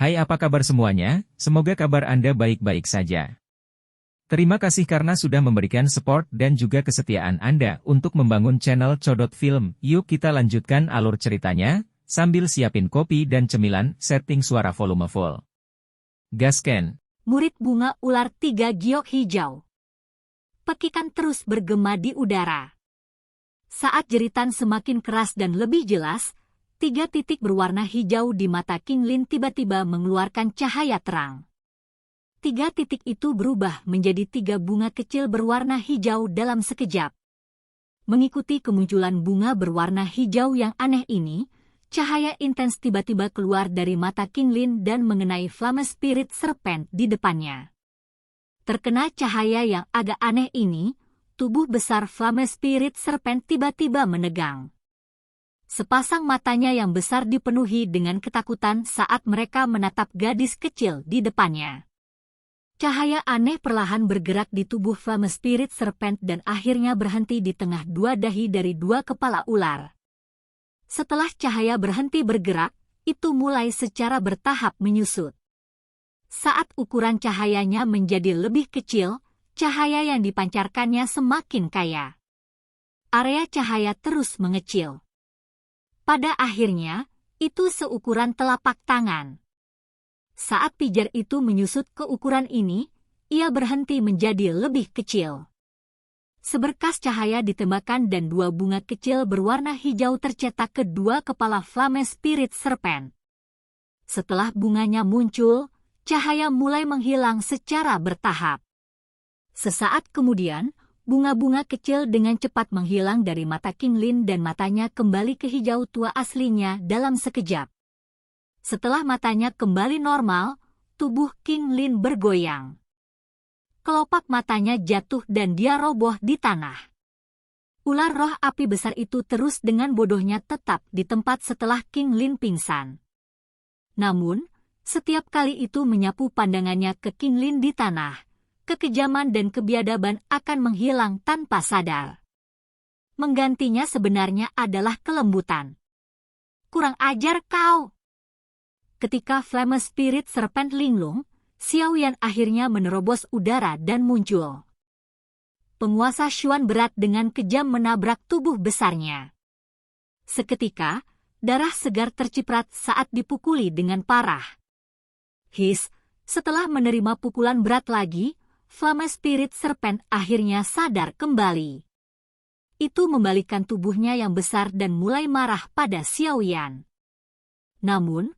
Hai, apa kabar semuanya? Semoga kabar Anda baik-baik saja. Terima kasih karena sudah memberikan support dan juga kesetiaan Anda untuk membangun channel Codot Film. Yuk kita lanjutkan alur ceritanya, sambil siapin kopi dan cemilan, setting suara volume full. Gasken. Murid bunga ular 3 giok hijau. Pekikan terus bergema di udara. Saat jeritan semakin keras dan lebih jelas, 3 titik berwarna hijau di mata King Lin tiba-tiba mengeluarkan cahaya terang. 3 titik itu berubah menjadi 3 bunga kecil berwarna hijau dalam sekejap. Mengikuti kemunculan bunga berwarna hijau yang aneh ini, cahaya intens tiba-tiba keluar dari mata King Lin dan mengenai Flame Spirit Serpent di depannya. Terkena cahaya yang agak aneh ini, tubuh besar Flame Spirit Serpent tiba-tiba menegang. Sepasang matanya yang besar dipenuhi dengan ketakutan saat mereka menatap gadis kecil di depannya. Cahaya aneh perlahan bergerak di tubuh Flame Spirit Serpent dan akhirnya berhenti di tengah 2 dahi dari 2 kepala ular. Setelah cahaya berhenti bergerak, itu mulai secara bertahap menyusut. Saat ukuran cahayanya menjadi lebih kecil, cahaya yang dipancarkannya semakin kaya. Area cahaya terus mengecil. Pada akhirnya, itu seukuran telapak tangan. Saat pijar itu menyusut ke ukuran ini, ia berhenti menjadi lebih kecil. Seberkas cahaya ditembakkan dan 2 bunga kecil berwarna hijau tercetak ke 2 kepala Flame Spirit Serpent. Setelah bunganya muncul, cahaya mulai menghilang secara bertahap. Sesaat kemudian, bunga-bunga kecil dengan cepat menghilang dari mata King Lin dan matanya kembali ke hijau tua aslinya dalam sekejap. Setelah matanya kembali normal, tubuh King Lin bergoyang. Kelopak matanya jatuh dan dia roboh di tanah. Ular roh api besar itu terus dengan bodohnya tetap di tempat setelah King Lin pingsan. Namun, setiap kali itu menyapu pandangannya ke King Lin di tanah, kekejaman dan kebiadaban akan menghilang tanpa sadar. Menggantinya sebenarnya adalah kelembutan. Kurang ajar kau! Ketika Flame Spirit Serpent linglung, Xiao Yan akhirnya menerobos udara dan muncul. Penguasa Xuan berat dengan kejam menabrak tubuh besarnya. Seketika, darah segar terciprat saat dipukuli dengan parah. Setelah menerima pukulan berat lagi, Flame Spirit Serpent akhirnya sadar kembali. Itu membalikkan tubuhnya yang besar dan mulai marah pada Xiao Yan. Namun,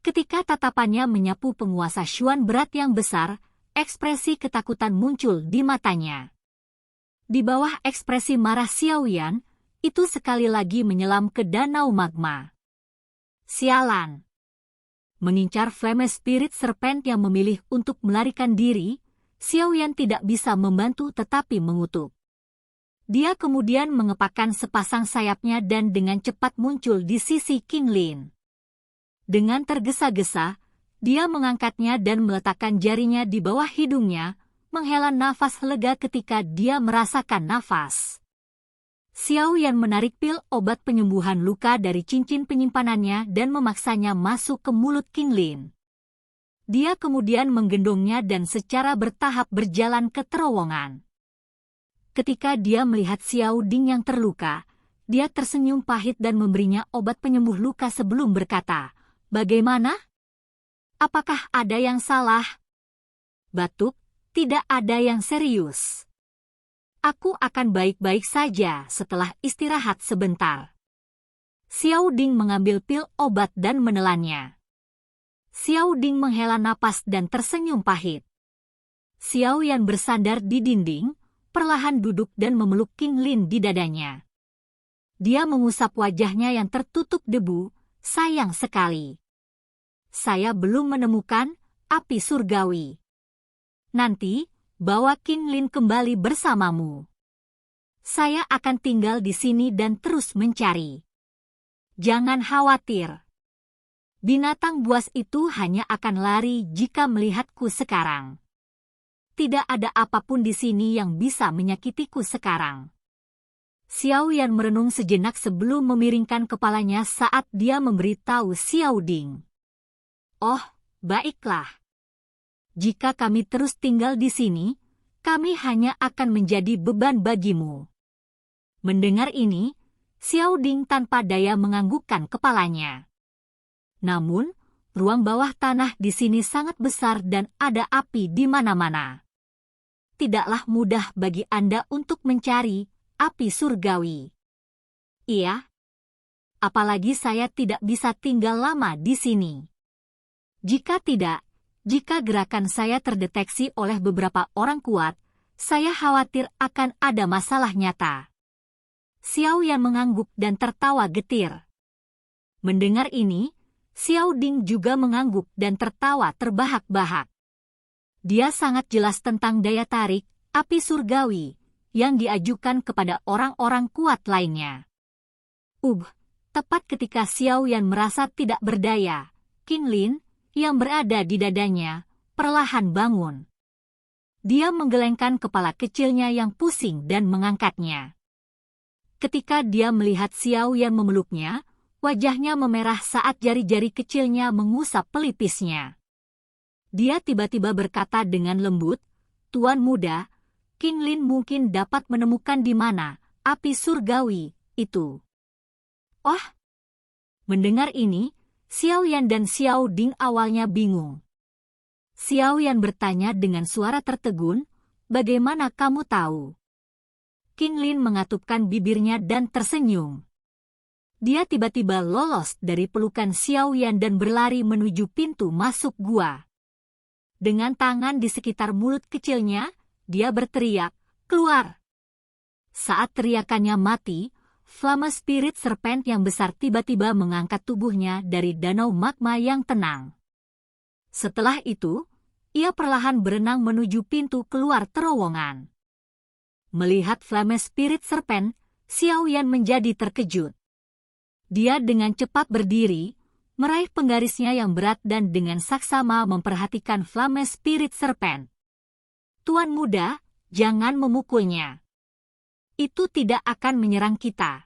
ketika tatapannya menyapu penguasa Xuan berat yang besar, ekspresi ketakutan muncul di matanya. Di bawah ekspresi marah Xiao Yan, itu sekali lagi menyelam ke danau magma. Sialan! Mengincar Flame Spirit Serpent yang memilih untuk melarikan diri, Xiao Yan tidak bisa membantu tetapi mengutuk. Dia kemudian mengepakkan sepasang sayapnya dan dengan cepat muncul di sisi King Lin. Dengan tergesa-gesa, dia mengangkatnya dan meletakkan jarinya di bawah hidungnya, menghela nafas lega ketika dia merasakan nafas. Xiao Yan menarik pil obat penyembuhan luka dari cincin penyimpanannya dan memaksanya masuk ke mulut King Lin. Dia kemudian menggendongnya dan secara bertahap berjalan ke terowongan. Ketika dia melihat Xiao Ding yang terluka, dia tersenyum pahit dan memberinya obat penyembuh luka sebelum berkata, "Bagaimana? Apakah ada yang salah?" Batuk, "Tidak ada yang serius. Aku akan baik-baik saja setelah istirahat sebentar." Xiao Ding mengambil pil obat dan menelannya. Xiao Ding menghela napas dan tersenyum pahit. Xiao Yan bersandar di dinding, perlahan duduk dan memeluk King Lin di dadanya. Dia mengusap wajahnya yang tertutup debu. "Sayang sekali. Saya belum menemukan api surgawi. Nanti, bawa King Lin kembali bersamamu. Saya akan tinggal di sini dan terus mencari. Jangan khawatir. Binatang buas itu hanya akan lari jika melihatku sekarang. Tidak ada apapun di sini yang bisa menyakitiku sekarang." Xiao Yan merenung sejenak sebelum memiringkan kepalanya saat dia memberitahu Xiao Ding. "Oh, Baiklah. Jika kami terus tinggal di sini, kami hanya akan menjadi beban bagimu. Mendengar ini, Xiao Ding tanpa daya menganggukkan kepalanya. Namun, ruang bawah tanah di sini sangat besar dan ada api di mana-mana. Tidaklah mudah bagi Anda untuk mencari api surgawi. Iya. Apalagi saya tidak bisa tinggal lama di sini. Jika tidak, jika gerakan saya terdeteksi oleh beberapa orang kuat, saya khawatir akan ada masalah nyata. Xiao Yan mengangguk dan tertawa getir. Mendengar ini, Xiao Ding juga mengangguk dan tertawa terbahak-bahak. Dia sangat jelas tentang daya tarik api surgawi yang diajukan kepada orang-orang kuat lainnya. Tepat ketika Xiao Yan merasa tidak berdaya, Qin Lin, yang berada di dadanya, perlahan bangun. Dia menggelengkan kepala kecilnya yang pusing dan mengangkatnya. Ketika dia melihat Xiao Yan memeluknya, wajahnya memerah saat jari-jari kecilnya mengusap pelipisnya. Dia tiba-tiba berkata dengan lembut, "Tuan muda, Qin Lin mungkin dapat menemukan di mana api surgawi itu." Oh! Mendengar ini, Xiao Yan dan Xiao Ding awalnya bingung. Xiao Yan bertanya dengan suara tertegun, "Bagaimana kamu tahu?" Qin Lin mengatupkan bibirnya dan tersenyum. Dia tiba-tiba lolos dari pelukan Xiao Yan dan berlari menuju pintu masuk gua. Dengan tangan di sekitar mulut kecilnya, dia berteriak, "Keluar!" Saat teriakannya mati, Flame Spirit Serpent yang besar tiba-tiba mengangkat tubuhnya dari danau magma yang tenang. Setelah itu, ia perlahan berenang menuju pintu keluar terowongan. Melihat Flame Spirit Serpent, Xiao Yan menjadi terkejut. Dia dengan cepat berdiri, meraih penggarisnya yang berat dan dengan saksama memperhatikan Flame Spirit Serpent. "Tuan muda, jangan memukulnya. Itu tidak akan menyerang kita."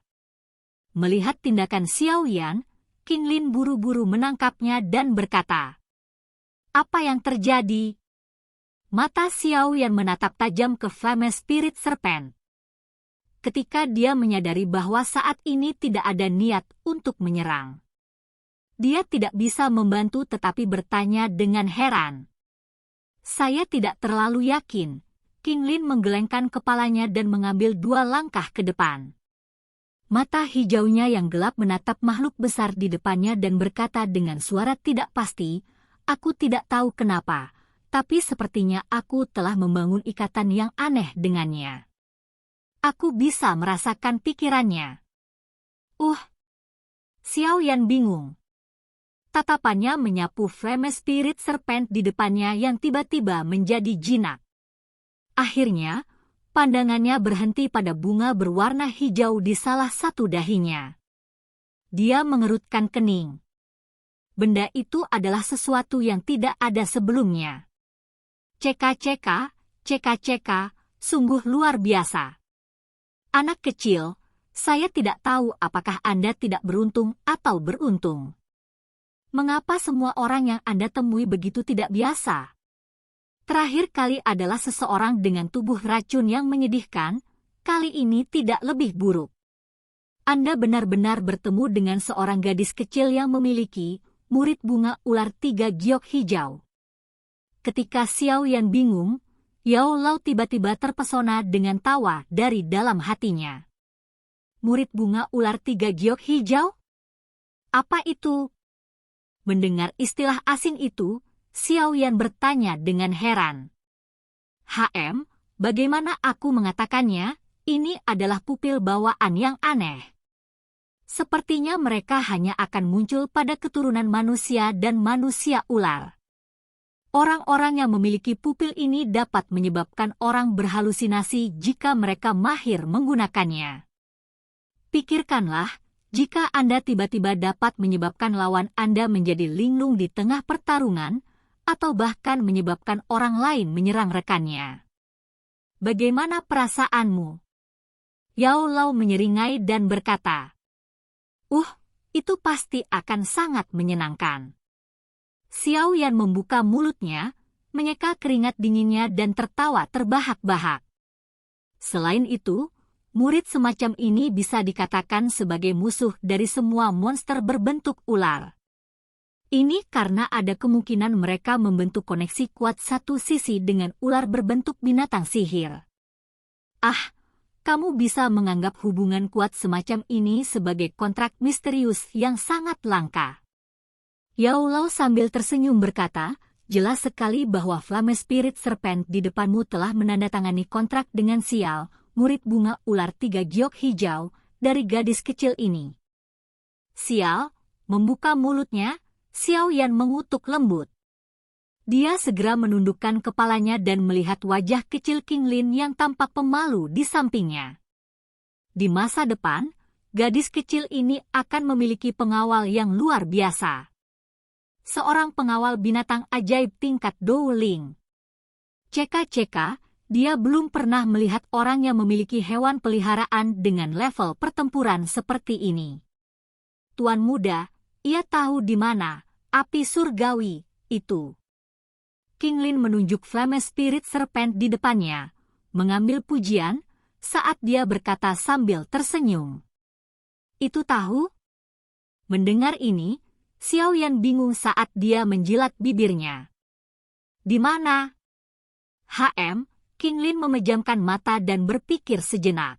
Melihat tindakan Xiao Yan, Qin Lin buru-buru menangkapnya dan berkata, "Apa yang terjadi?" Mata Xiao Yan menatap tajam ke Flame Spirit Serpent. Ketika dia menyadari bahwa saat ini tidak ada niat untuk menyerang. Dia tidak bisa membantu tetapi bertanya dengan heran. "Saya tidak terlalu yakin." Qin Lin menggelengkan kepalanya dan mengambil 2 langkah ke depan. Mata hijaunya yang gelap menatap makhluk besar di depannya dan berkata dengan suara tidak pasti, "Aku tidak tahu kenapa, tapi sepertinya aku telah membangun ikatan yang aneh dengannya. Aku bisa merasakan pikirannya." Xiao Yan bingung. Tatapannya menyapu Flame Spirit Serpent di depannya yang tiba-tiba menjadi jinak. Akhirnya, pandangannya berhenti pada bunga berwarna hijau di salah satu dahinya. Dia mengerutkan kening. Benda itu adalah sesuatu yang tidak ada sebelumnya. Ceka-ceka, sungguh luar biasa. Anak kecil, saya tidak tahu apakah Anda tidak beruntung atau beruntung. Mengapa semua orang yang Anda temui begitu tidak biasa? Terakhir kali adalah seseorang dengan tubuh racun yang menyedihkan, kali ini tidak lebih buruk. Anda benar-benar bertemu dengan seorang gadis kecil yang memiliki murid bunga ular 3 giok hijau. Ketika Xiao Yan bingung, Yao Lao tiba-tiba terpesona dengan tawa dari dalam hatinya. "Murid bunga ular 3 giok hijau? Apa itu?" Mendengar istilah asing itu, Xiao Yan bertanya dengan heran. Bagaimana aku mengatakannya? Ini adalah pupil bawaan yang aneh. Sepertinya mereka hanya akan muncul pada keturunan manusia dan manusia ular. Orang-orang yang memiliki pupil ini dapat menyebabkan orang berhalusinasi jika mereka mahir menggunakannya. Pikirkanlah, jika Anda tiba-tiba dapat menyebabkan lawan Anda menjadi linglung di tengah pertarungan, atau bahkan menyebabkan orang lain menyerang rekannya. Bagaimana perasaanmu? Yao Lao menyeringai dan berkata, itu pasti akan sangat menyenangkan." Xiao Yan membuka mulutnya, menyeka keringat dinginnya dan tertawa terbahak-bahak. Selain itu, murid semacam ini bisa dikatakan sebagai musuh dari semua monster berbentuk ular. Ini karena ada kemungkinan mereka membentuk koneksi kuat satu sisi dengan ular berbentuk binatang sihir. Ah, kamu bisa menganggap hubungan kuat semacam ini sebagai kontrak misterius yang sangat langka. Yao Lao sambil tersenyum berkata, jelas sekali bahwa Flame Spirit Serpent di depanmu telah menandatangani kontrak dengan Xiao, murid bunga ular 3 giok hijau, dari gadis kecil ini. Xiao membuka mulutnya, Xiao Yan mengutuk lembut. Dia segera menundukkan kepalanya dan melihat wajah kecil King Lin yang tampak pemalu di sampingnya. Di masa depan, gadis kecil ini akan memiliki pengawal yang luar biasa. Seorang pengawal binatang ajaib tingkat Dou-Ling. Ceka-ceka, dia belum pernah melihat orang yang memiliki hewan peliharaan dengan level pertempuran seperti ini. Tuan muda, ia tahu di mana api surgawi itu. King Lin menunjuk Flame Spirit Serpent di depannya, mengambil pujian, saat dia berkata sambil tersenyum. Itu tahu? Mendengar ini, Xiao Yan bingung saat dia menjilat bibirnya. Di mana? King Lin memejamkan mata dan berpikir sejenak.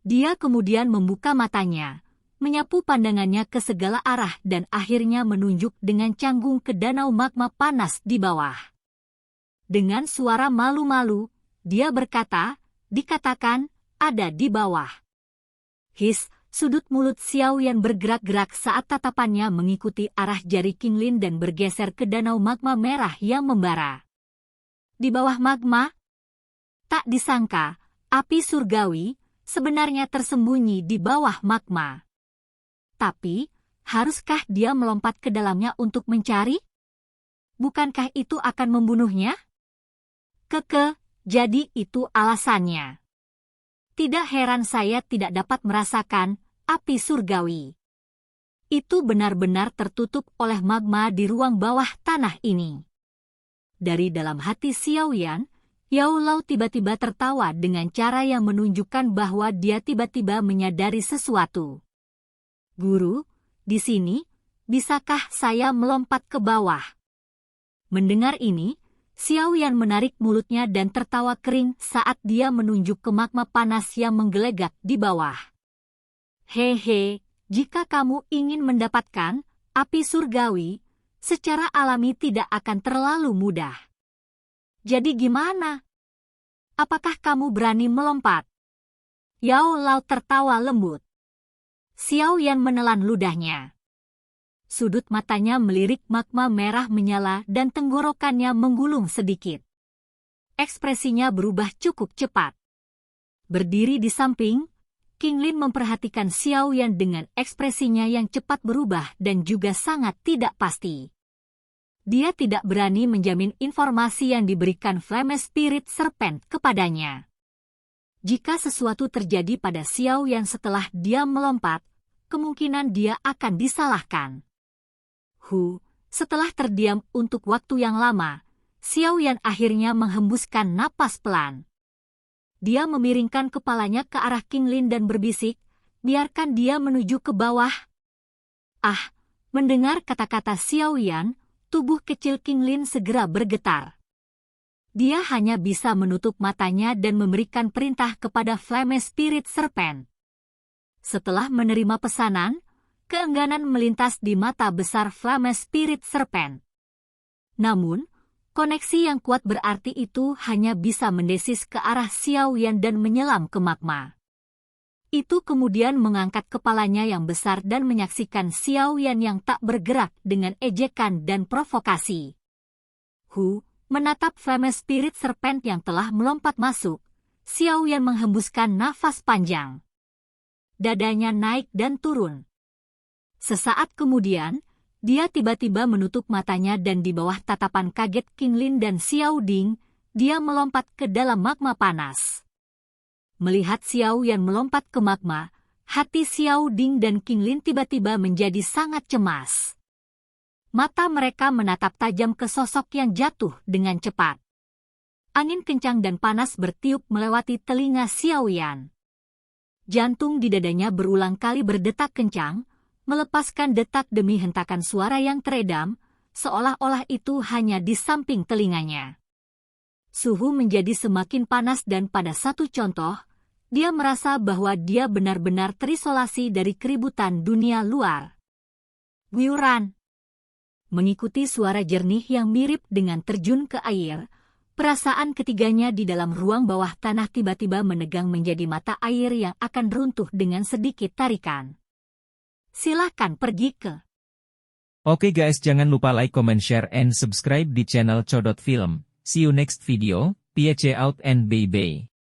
Dia kemudian membuka matanya, menyapu pandangannya ke segala arah dan akhirnya menunjuk dengan canggung ke danau magma panas di bawah. Dengan suara malu-malu, dia berkata, dikatakan, ada di bawah. Sudut mulut Xiao Yan bergerak-gerak saat tatapannya mengikuti arah jari King Lin dan bergeser ke danau magma merah yang membara. Di bawah magma? Tak disangka, api surgawi sebenarnya tersembunyi di bawah magma. Tapi, haruskah dia melompat ke dalamnya untuk mencari? Bukankah itu akan membunuhnya? Jadi itu alasannya. Tidak heran saya tidak dapat merasakan api surgawi. Itu benar-benar tertutup oleh magma di ruang bawah tanah ini. Dari dalam hati Xiao Yan, Yao Lao tiba-tiba tertawa dengan cara yang menunjukkan bahwa dia tiba-tiba menyadari sesuatu. Guru, di sini, bisakah saya melompat ke bawah? Mendengar ini, Xiao Yan menarik mulutnya dan tertawa kering saat dia menunjuk ke magma panas yang menggelegak di bawah. Hehe, jika kamu ingin mendapatkan api surgawi, secara alami tidak akan terlalu mudah. Jadi gimana? Apakah kamu berani melompat? Yao Lao tertawa lembut. Xiao Yan menelan ludahnya. Sudut matanya melirik magma merah menyala dan tenggorokannya menggulung sedikit. Ekspresinya berubah cukup cepat. Berdiri di samping, King Lin memperhatikan Xiao Yan dengan ekspresinya yang cepat berubah dan juga sangat tidak pasti. Dia tidak berani menjamin informasi yang diberikan Flame Spirit Serpent kepadanya. Jika sesuatu terjadi pada Xiao Yan setelah dia melompat, kemungkinan dia akan disalahkan. Setelah terdiam untuk waktu yang lama, Xiao Yan akhirnya menghembuskan napas pelan. Dia memiringkan kepalanya ke arah King Lin dan berbisik, biarkan dia menuju ke bawah. Mendengar kata-kata Xiao Yan, tubuh kecil King Lin segera bergetar. Dia hanya bisa menutup matanya dan memberikan perintah kepada Flame Spirit Serpent. Setelah menerima pesanan, keengganan melintas di mata besar Flame Spirit Serpent. Namun, koneksi yang kuat berarti itu hanya bisa mendesis ke arah Xiao Yan dan menyelam ke magma. Itu kemudian mengangkat kepalanya yang besar dan menyaksikan Xiao Yan yang tak bergerak dengan ejekan dan provokasi. Menatap Flame Spirit Serpent yang telah melompat masuk, Xiao Yan menghembuskan nafas panjang. Dadanya naik dan turun. Sesaat kemudian, dia tiba-tiba menutup matanya dan di bawah tatapan kaget King Lin dan Xiao Ding, dia melompat ke dalam magma panas. Melihat Xiao Yan melompat ke magma, hati Xiao Ding dan King Lin tiba-tiba menjadi sangat cemas. Mata mereka menatap tajam ke sosok yang jatuh dengan cepat. Angin kencang dan panas bertiup melewati telinga Xiaoyan. Jantung di dadanya berulang kali berdetak kencang, melepaskan detak demi hentakan suara yang teredam, seolah-olah itu hanya di samping telinganya. Suhu menjadi semakin panas dan pada satu contoh, dia merasa bahwa dia benar-benar terisolasi dari keributan dunia luar. Guyuran. Mengikuti suara jernih yang mirip dengan terjun ke air, perasaan ketiganya di dalam ruang bawah tanah tiba-tiba menegang menjadi mata air yang akan runtuh dengan sedikit tarikan. Silahkan pergi ke. Oke guys, jangan lupa like, comment, share, and subscribe di channel Codot Film. See you next video, peace out and bye-bye.